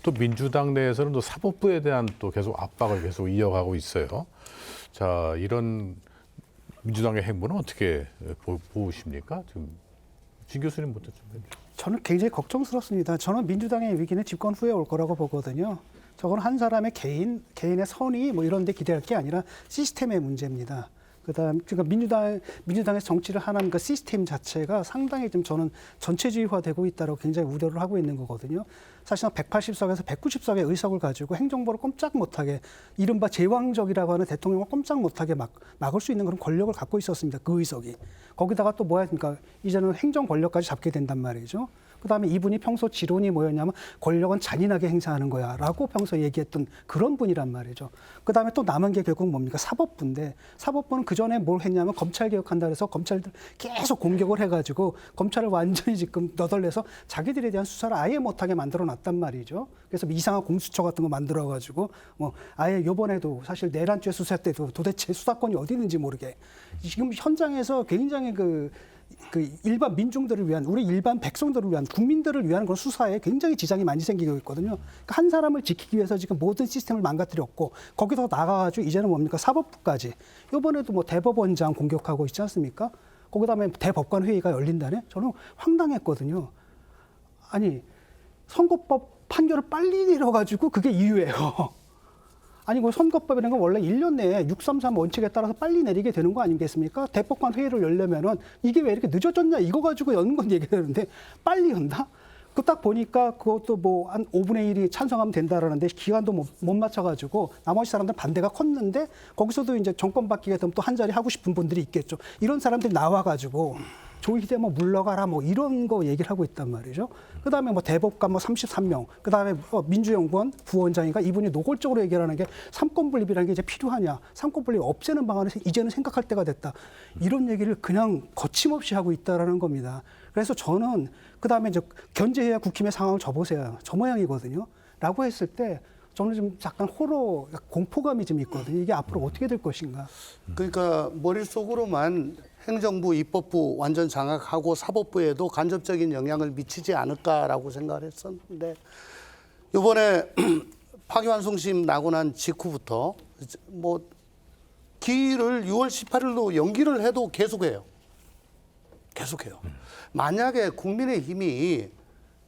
또 민주당 내에서는 또 사법부에 대한 또 계속 압박을 계속 이어가고 있어요. 자, 이런 민주당의 행보는 어떻게 보십니까? 지금 진 교수님부터 좀 해주세요. 저는 굉장히 걱정스럽습니다. 저는 민주당의 위기는 집권 후에 올 거라고 보거든요. 저건 한 사람의 개인의 선의 뭐 이런 데 기대할 게 아니라 시스템의 문제입니다. 그다음 그러니까 민주당에서 정치를 하는 그 시스템 자체가 상당히 좀 저는 전체주의화되고 있다고 굉장히 우려를 하고 있는 거거든요. 사실상 180석에서 190석의 의석을 가지고 행정부를 꼼짝 못하게 이른바 제왕적이라고 하는 대통령을 꼼짝 못하게 막을 수 있는 그런 권력을 갖고 있었습니다. 그 의석이. 거기다가 또 뭐야, 그러니까 이제는 행정 권력까지 잡게 된단 말이죠. 그다음에 이분이 평소 지론이 뭐였냐면 권력은 잔인하게 행사하는 거야라고 평소 얘기했던 그런 분이란 말이죠. 그다음에 또 남은 게 결국 뭡니까? 사법부인데 사법부는 그전에 뭘 했냐면 검찰 개혁한다 그래서 검찰들 계속 공격을 해가지고 검찰을 완전히 지금 너덜내서 자기들에 대한 수사를 아예 못하게 만들어 놨단 말이죠. 그래서 이상한 공수처 같은 거 만들어가지고 뭐 아예 요번에도 사실 내란죄 수사 때도 도대체 수사권이 어디 있는지 모르게 지금 현장에서 굉장히 그 일반 민중들을 위한 우리 일반 백성들을 위한 국민들을 위한 그런 수사에 굉장히 지장이 많이 생기고 있거든요. 그러니까 한 사람을 지키기 위해서 지금 모든 시스템을 망가뜨렸고 거기서 나가가지고 이제는 뭡니까 사법부까지 이번에도 뭐 대법원장 공격하고 있지 않습니까? 거기다음에 대법관 회의가 열린다네. 저는 황당했거든요. 아니 선거법 판결을 빨리 내려가지고 그게 이유예요. 아니, 그 선거법이라는 건 원래 1년 내에 633 원칙에 따라서 빨리 내리게 되는 거 아니겠습니까? 대법관 회의를 열려면은 이게 왜 이렇게 늦어졌냐 이거 가지고 여는 건 얘기되는데 빨리 연다? 그 딱 보니까 그것도 뭐 한 5분의 1이 찬성하면 된다라는데 기간도 못 맞춰가지고 나머지 사람들 반대가 컸는데 거기서도 이제 정권 바뀌게 되면 또 한 자리 하고 싶은 분들이 있겠죠. 이런 사람들이 나와가지고 조희대 뭐 물러가라 뭐 이런 거 얘기를 하고 있단 말이죠. 그다음에 뭐 대법관 뭐 33명, 그다음에 민주연구원 부원장이가 이분이 노골적으로 얘기하는 게 삼권 분립이라는 게 이제 필요하냐, 삼권 분립 없애는 방안을 이제는 생각할 때가 됐다. 이런 얘기를 그냥 거침없이 하고 있다라는 겁니다. 그래서 저는 그다음에 이제 견제해야 국힘의 상황을 져보세요. 저 모양이거든요. 라고 했을 때 저는 좀 약간 공포감이 좀 있거든요. 이게 앞으로 어떻게 될 것인가. 그러니까 머릿속으로만 행정부, 입법부 완전 장악하고 사법부에도 간접적인 영향을 미치지 않을까라고 생각을 했었는데 이번에 파기환송심 나고 난 직후부터 뭐 기일을 6월 18일로 연기를 해도 계속해요. 만약에 국민의힘이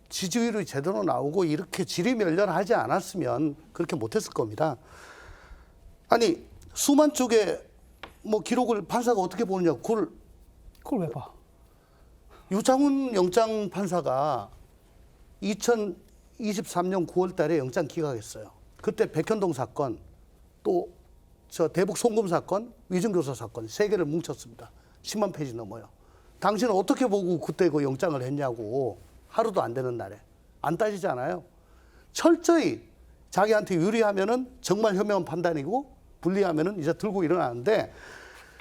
지지율이 제대로 나오고 이렇게 지리멸렬하지 않았으면 그렇게 못했을 겁니다. 아니 수만 쪽에 뭐 기록을 판사가 어떻게 보느냐 그걸 왜 봐? 유창훈 영장 판사가 2023년 9월 달에 영장 기각했어요. 그때 백현동 사건 또 저 대북 송금 사건, 위증교사 사건 세 개를 뭉쳤습니다. 10만 페이지 넘어요. 당신은 어떻게 보고 그때 그 영장을 했냐고 하루도 안 되는 날에 안 따지잖아요. 철저히 자기한테 유리하면은 정말 현명한 판단이고 불리하면은 이제 들고 일어나는데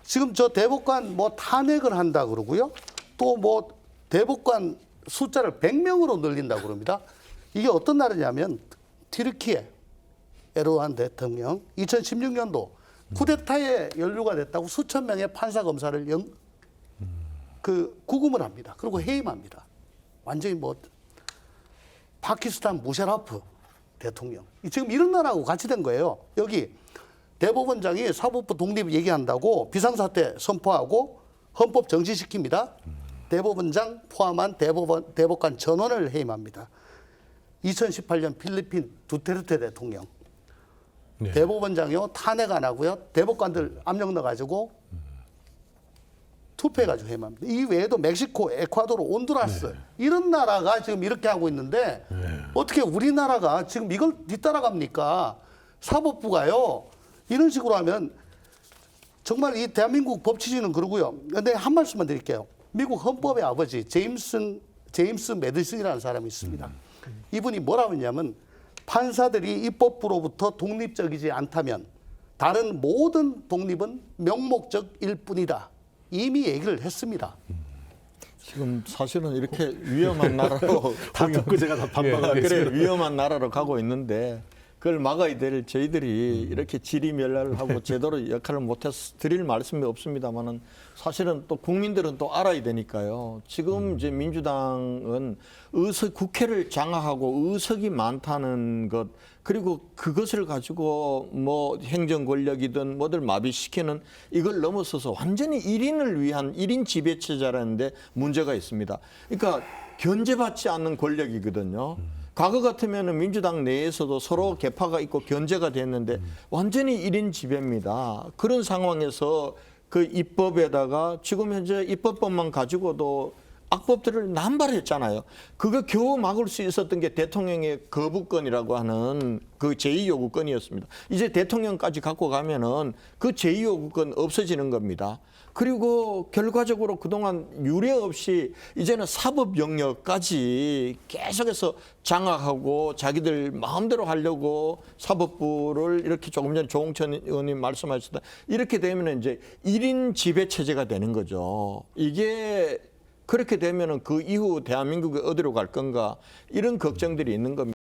지금 저 대법관 뭐 탄핵을 한다 그러고요. 또 뭐 대법관 숫자를 100명으로 늘린다 그럽니다. 이게 어떤 날이냐면 티르키예 에르도안 대통령 2016년도 쿠데타에 연루가 됐다고 수천 명의 판사 검사를 구금을 합니다. 그리고 해임합니다. 완전히 뭐 파키스탄 무샤라프 대통령 지금 이런 나라하고 같이 된 거예요. 여기 대법원장이 사법부 독립 얘기한다고 비상사태 선포하고 헌법 정지시킵니다. 대법원장 포함한 대법관 전원을 해임합니다. 2018년 필리핀 두테르테 대통령 네. 대법원장이요 탄핵 안 하고요 대법관들 압력 넣어가지고 투표해가지고 해임합니다. 이 외에도 멕시코, 에콰도르, 온두라스 이런 나라가 지금 이렇게 하고 있는데 어떻게 우리나라가 지금 이걸 뒤따라갑니까? 사법부가요 이런 식으로 하면 정말 이 대한민국 법 취지는 그러고요. 근데 한 말씀만 드릴게요. 미국 헌법의 아버지 제임스 매디슨이라는 사람이 있습니다. 이분이 뭐라고 했냐면 판사들이 입법부로부터 독립적이지 않다면 다른 모든 독립은 명목적일 뿐이다. 이미 얘기를 했습니다. 지금 사실은 이렇게 위험한 나라로 다 듣고 제가 다 반박을 그래 하겠습니다. 위험한 나라로 가고 있는데 그걸 막아야 될 저희들이 이렇게 지리멸렬을 하고 제대로 역할을 못해서 드릴 말씀이 없습니다만은 사실은 또 국민들은 또 알아야 되니까요. 지금 이제 민주당은 국회를 장악하고 의석이 많다는 것 그리고 그것을 가지고 뭐 행정 권력이든 뭐들 마비시키는 이걸 넘어서서 완전히 1인을 위한 1인 지배체제라는데 문제가 있습니다. 그러니까 견제받지 않는 권력이거든요. 과거 같으면 민주당 내에서도 서로 개파가 있고 견제가 됐는데 완전히 1인 지배입니다. 그런 상황에서 그 입법에다가 지금 현재 입법법만 가지고도 악법들을 남발했잖아요. 그거 겨우 막을 수 있었던 게 대통령의 거부권이라고 하는 그 제2요구권이었습니다. 이제 대통령까지 갖고 가면은 그 제2요구권 없어지는 겁니다. 그리고 결과적으로 그동안 유례 없이 이제는 사법 영역까지 계속해서 장악하고 자기들 마음대로 하려고 사법부를 이렇게 조금 전에 조홍천 의원님 말씀하셨다. 이렇게 되면 이제 1인 지배 체제가 되는 거죠. 이게 그렇게 되면은 그 이후 대한민국이 어디로 갈 건가 이런 걱정들이 있는 겁니다.